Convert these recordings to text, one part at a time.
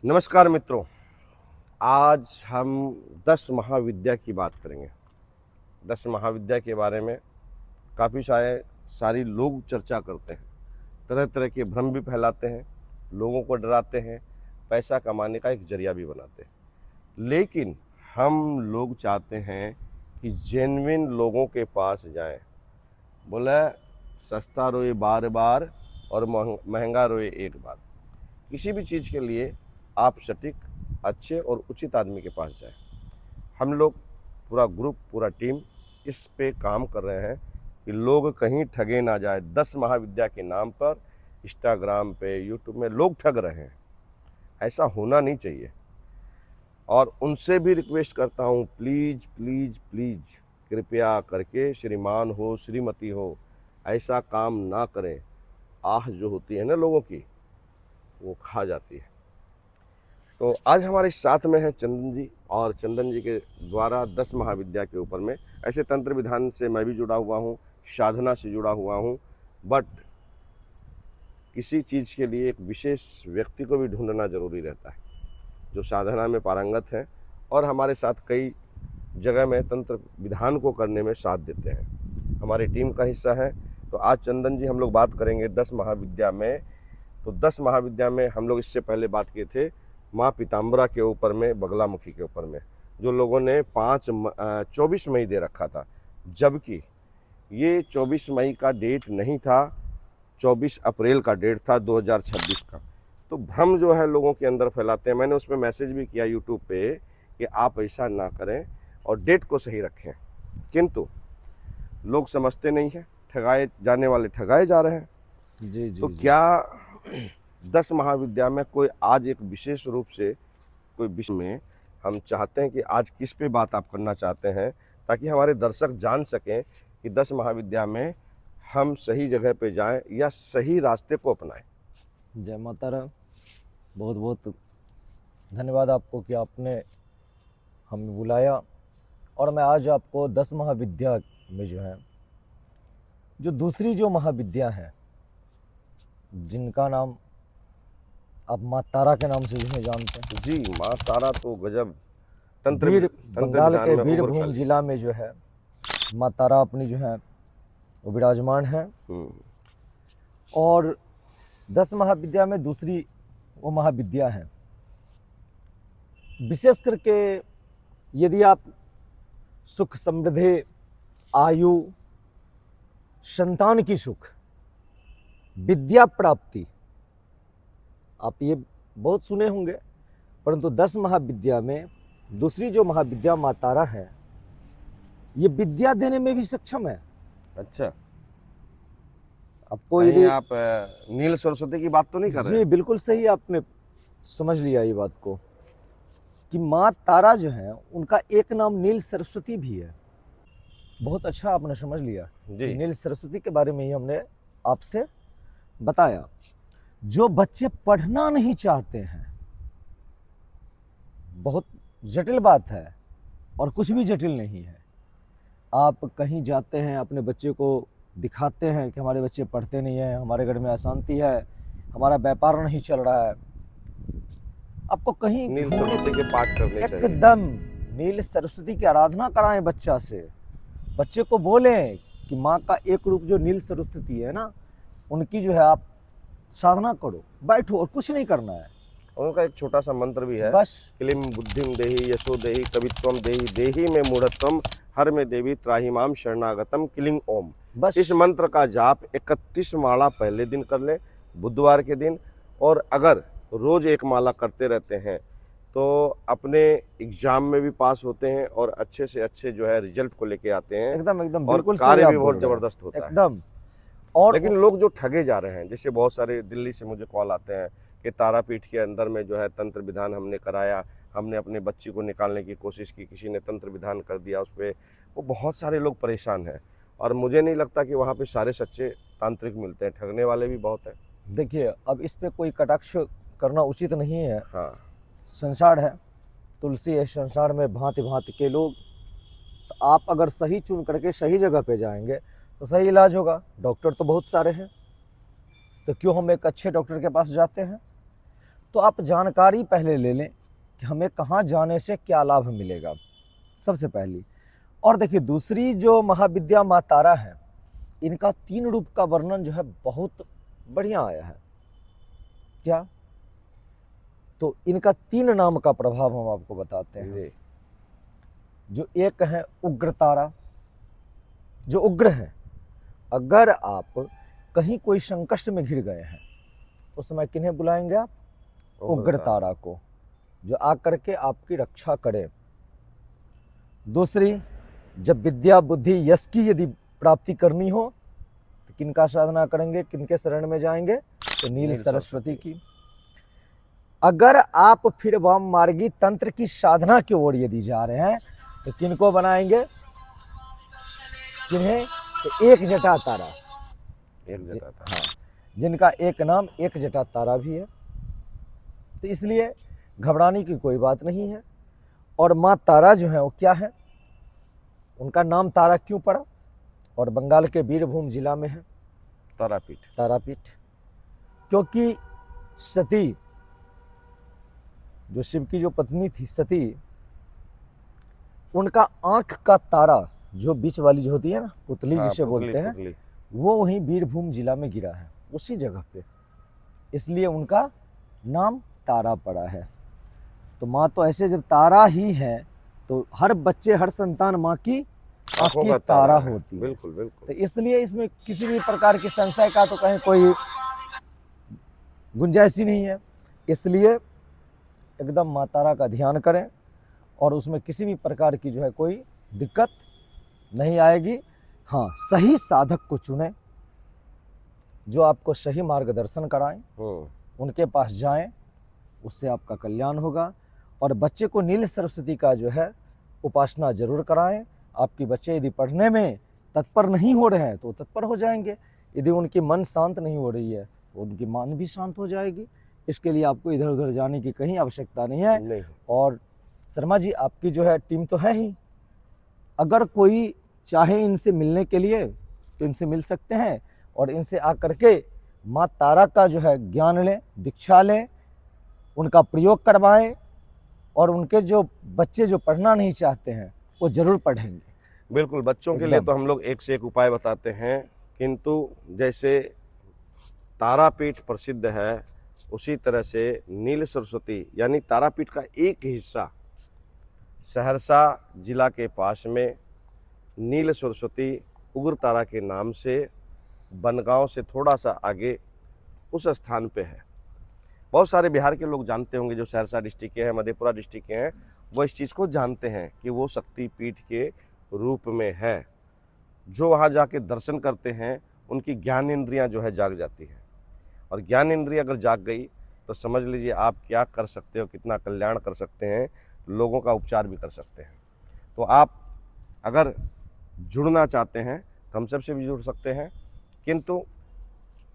नमस्कार मित्रों। आज हम 10 महाविद्या की बात करेंगे। 10 महाविद्या के बारे में काफ़ी सारी लोग चर्चा करते हैं, तरह तरह के भ्रम भी फैलाते हैं, लोगों को डराते हैं, पैसा कमाने का एक जरिया भी बनाते हैं। लेकिन हम लोग चाहते हैं कि जेन्युइन लोगों के पास जाएं। बोले सस्ता रोए बार बार और महंगा रोए एक बार। किसी भी चीज़ के लिए आप सटीक, अच्छे और उचित आदमी के पास जाएं। हम लोग पूरा ग्रुप, पूरा टीम इस पे काम कर रहे हैं कि लोग कहीं ठगे ना जाए। 10 महाविद्या के नाम पर इंस्टाग्राम पे, यूट्यूब में लोग ठग रहे हैं। ऐसा होना नहीं चाहिए। और उनसे भी रिक्वेस्ट करता हूँ, प्लीज़ प्लीज़ प्लीज़ कृपया करके, श्रीमान हो, श्रीमती हो, ऐसा काम ना करें। आह जो होती है ना लोगों की, वो खा जाती है। तो आज हमारे साथ में है चंदन जी, और चंदन जी के द्वारा 10 महाविद्या के ऊपर में, ऐसे तंत्र विधान से मैं भी जुड़ा हुआ हूँ, साधना से जुड़ा हुआ हूँ, बट किसी चीज़ के लिए एक विशेष व्यक्ति को भी ढूंढना ज़रूरी रहता है जो साधना में पारंगत हैं और हमारे साथ कई जगह में तंत्र विधान को करने में साथ देते हैं, हमारी टीम का हिस्सा है। तो आज चंदन जी हम लोग बात करेंगे 10 महाविद्या में। तो 10 महाविद्या में हम लोग इससे पहले बात किए थे माँ पीताम्बरा के ऊपर में, बगलामुखी के ऊपर में, जो लोगों ने 24 मई दे रखा था, जबकि ये 24 मई का डेट नहीं था, 24 अप्रैल का डेट था 2026 का। तो भ्रम जो है लोगों के अंदर फैलाते हैं। मैंने उस पर मैसेज भी किया यूट्यूब पे कि आप ऐसा ना करें और डेट को सही रखें, किंतु लोग समझते नहीं हैं, ठगाए जाने वाले ठगाए जा रहे हैं। जी जी तो जी। क्या 10 महाविद्या में कोई आज एक विशेष रूप से कोई विषय में हम चाहते हैं कि आज किस पे बात आप करना चाहते हैं, ताकि हमारे दर्शक जान सकें कि 10 महाविद्या में हम सही जगह पे जाएं या सही रास्ते को अपनाएं। जय माता रा। बहुत बहुत धन्यवाद आपको कि आपने हमें बुलाया, और मैं आज आपको 10 महाविद्या में जो दूसरी जो महाविद्या है, जिनका नाम आप माँ तारा के नाम से जिन्हें जानते हैं। जी, माँ तारा तो गजब तंत्र बंगाल विधान के में उभर बीरभूम कर। जिला में माँ तारा अपनी वो विराजमान है। और 10 महाविद्या में दूसरी वो महाविद्या है। विशेष करके यदि आप सुख, समृद्धि, आयु, संतान की सुख, विद्या प्राप्ति, आप ये बहुत सुने होंगे, परंतु 10 महाविद्या में दूसरी जो महाविद्या माँ तारा है, ये विद्या देने में भी सक्षम है। अच्छा, आपको कहीं यदि आप नील सरस्वती की बात तो नहीं कर रहे जी हैं? बिल्कुल सही आपने समझ लिया ये बात को, कि माँ तारा जो है उनका एक नाम नील सरस्वती भी है। बहुत अच्छा आपने समझ लिया जी। कि नील सरस्वती के बारे में ही हमने आपसे बताया। जो बच्चे पढ़ना नहीं चाहते हैं, बहुत जटिल बात है और कुछ भी जटिल नहीं है। आप कहीं जाते हैं, अपने बच्चे को दिखाते हैं कि हमारे बच्चे पढ़ते नहीं हैं, हमारे घर में अशांति है, हमारा व्यापार नहीं चल रहा है, आपको कहीं नील सरस्वती के पाठ करने चाहिए। एकदम नील सरस्वती की आराधना कराएं बच्चा से। बच्चे को बोलें कि माँ का एक रूप जो नील सरस्वती है ना, उनकी आप साधना करो, बैठो, और कुछ नहीं करना है। उनका एक छोटा सा मंत्र भी है, बस क्लीं बुद्धिम देहि यशो देहि कवित्वम देहि देहि में मूढ़त्वम हर में देवी त्राहिमाम शरणागतम क्लीं ओम। बस इस मंत्र का जाप 31 माला पहले दिन कर लें, बुधवार के दिन, और अगर रोज एक माला करते रहते हैं तो अपने एग्जाम में भी पास होते हैं और अच्छे से अच्छे रिजल्ट को लेके आते हैं। एकदम एकदम और बिल्कुल सही कार्य आप भी बोल बहुत रहे हैं, जबरदस्त होता है एकदम। और लेकिन लोग जो ठगे जा रहे हैं, जैसे बहुत सारे दिल्ली से मुझे कॉल आते हैं कि तारापीठ के अंदर में तंत्र विधान हमने कराया, हमने अपने बच्ची को निकालने की कोशिश की, किसी ने तंत्र विधान कर दिया उस पर, वो बहुत सारे लोग परेशान हैं। और मुझे नहीं लगता कि वहाँ पे सारे सच्चे तांत्रिक मिलते हैं, ठगने वाले भी बहुत हैं। देखिए, अब इस पे कोई कटाक्ष करना उचित नहीं है। हाँ, संसार है, तुलसी है, संसार में भांति भांति के लोग। तो आप अगर सही चुन करके सही जगह पे जाएंगे तो सही इलाज होगा। डॉक्टर तो बहुत सारे हैं, तो क्यों हम एक अच्छे डॉक्टर के पास जाते हैं। तो आप जानकारी पहले ले लें कि हमें कहाँ जाने से क्या लाभ मिलेगा, सबसे पहली। और देखिए दूसरी जो महाविद्या माँ तारा है, इनका 3 रूप का वर्णन जो है बहुत बढ़िया आया है। क्या? तो इनका 3 नाम का प्रभाव हम आपको बताते हैं। जो एक है उग्र तारा, जो उग्र है, अगर आप कहीं कोई संकट में घिर गए हैं तो उस समय किन्हें बुलाएंगे आप? उग्र तारा को, जो आकर के आपकी रक्षा करे। दूसरी, जब विद्या बुद्धि यश की यदि प्राप्ति करनी हो तो किनका साधना करेंगे, किनके शरण में जाएंगे? तो नील सरस्वती की। अगर आप फिर वाम मार्गी तंत्र की साधना की ओर यदि जा रहे हैं तो किनको बनाएंगे? किन्हें? तो एक जटा तारा, हाँ, जिनका एक नाम एक जटा तारा भी है। तो इसलिए घबराने की कोई बात नहीं है। और माँ तारा जो है वो क्या है? उनका नाम तारा क्यों पड़ा? और बंगाल के बीरभूम जिला में है तारापीठ। तारापीठ, क्योंकि सती, जो शिव की जो पत्नी थी सती, उनका आंख का तारा जो बीच वाली जो होती है ना, पुतली जिसे बोलते हैं, वो वहीं बीरभूम जिला में गिरा है, उसी जगह पे, इसलिए उनका नाम तारा पड़ा है। तो माँ तो ऐसे जब तारा ही है तो हर बच्चे, हर संतान माँ की आँख की तारा होती है। बिल्कुल बिल्कुल। तो इसलिए इसमें किसी भी प्रकार की संशय का तो कहीं कोई गुंजाइश ही नहीं है। इसलिए एकदम माँ तारा का ध्यान करें और उसमें किसी भी प्रकार की जो है कोई दिक्कत नहीं आएगी। हाँ, सही साधक को चुनें जो आपको सही मार्गदर्शन कराएं, उनके पास जाएं, उससे आपका कल्याण होगा। और बच्चे को नील सरस्वती का जो है उपासना जरूर कराएं। आपके बच्चे यदि पढ़ने में तत्पर नहीं हो रहे हैं तो तत्पर हो जाएंगे, यदि उनकी मन शांत नहीं हो रही है तो उनकी मन भी शांत हो जाएगी। इसके लिए आपको इधर उधर जाने की कहीं आवश्यकता नहीं है। नहीं। और शर्मा जी, आपकी जो है टीम तो है ही, अगर कोई चाहे इनसे मिलने के लिए तो इनसे मिल सकते हैं और इनसे आकर के माँ तारा का जो है ज्ञान लें, दीक्षा लें, उनका प्रयोग करवाएं और उनके जो बच्चे जो पढ़ना नहीं चाहते हैं वो जरूर पढ़ेंगे। बिल्कुल, बच्चों के लिए तो हम लोग एक से एक उपाय बताते हैं, किंतु जैसे तारापीठ प्रसिद्ध है उसी तरह से नील सरस्वती यानी तारापीठ का एक हिस्सा सहरसा जिला के पास में नील सरस्वती उग्र तारा के नाम से बनगांव से थोड़ा सा आगे उस स्थान पे है। बहुत सारे बिहार के लोग जानते होंगे, जो सहरसा डिस्ट्रिक्ट के हैं, मधेपुरा डिस्ट्रिक्ट के हैं, वो इस चीज़ को जानते हैं कि वो शक्तिपीठ के रूप में है। जो वहाँ जाके दर्शन करते हैं उनकी ज्ञान इंद्रियाँ जो है जाग जाती हैं, और ज्ञान इंद्रियाँ अगर जाग गई तो समझ लीजिए आप क्या कर सकते हो, कितना कल्याण कर सकते हैं, लोगों का उपचार भी कर सकते हैं। तो आप अगर जुड़ना चाहते हैं तो हम सबसे भी जुड़ सकते हैं, किंतु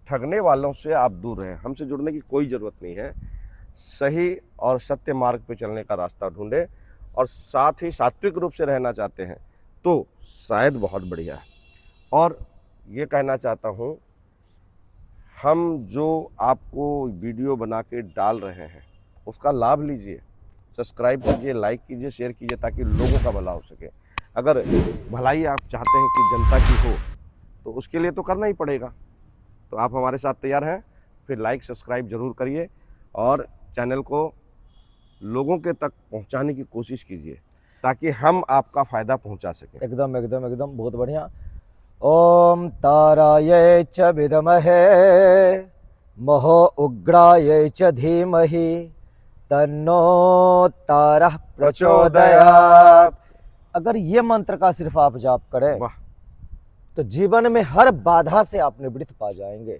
ठगने वालों से आप दूर रहें। हमसे जुड़ने की कोई ज़रूरत नहीं है। सही और सत्य मार्ग पे चलने का रास्ता ढूंढें, और साथ ही सात्विक रूप से रहना चाहते हैं तो शायद बहुत बढ़िया है। और ये कहना चाहता हूँ, हम जो आपको वीडियो बना के डाल रहे हैं उसका लाभ लीजिए, सब्सक्राइब कीजिए, लाइक कीजिए, शेयर कीजिए, ताकि लोगों का भला हो सके। अगर भलाई आप चाहते हैं कि जनता की हो तो उसके लिए तो करना ही पड़ेगा। तो आप हमारे साथ तैयार हैं? फिर लाइक सब्सक्राइब जरूर करिए और चैनल को लोगों के तक पहुंचाने की कोशिश कीजिए ताकि हम आपका फ़ायदा पहुंचा सकें। एकदम एकदम एकदम बहुत बढ़िया। ओम ताराय च विद्महे महो उग्राय च धीमहि तन्नो तारः प्रचोदयात्। अगर ये मंत्र का सिर्फ आप जाप करें तो जीवन में हर बाधा से आप निवृत्त पा जाएंगे।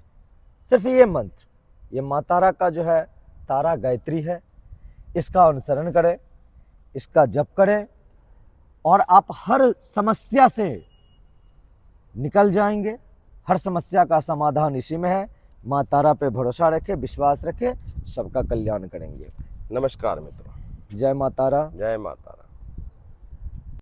सिर्फ ये मंत्र, ये माँ तारा का जो है तारा गायत्री है, इसका अनुसरण करें, इसका जप करें और आप हर समस्या से निकल जाएंगे। हर समस्या का समाधान इसी में है। माँ तारा पे भरोसा रखें, विश्वास रखें, सबका कल्याण करेंगे। नमस्कार मित्रों। जय माँ तारा। जय माँ तारा।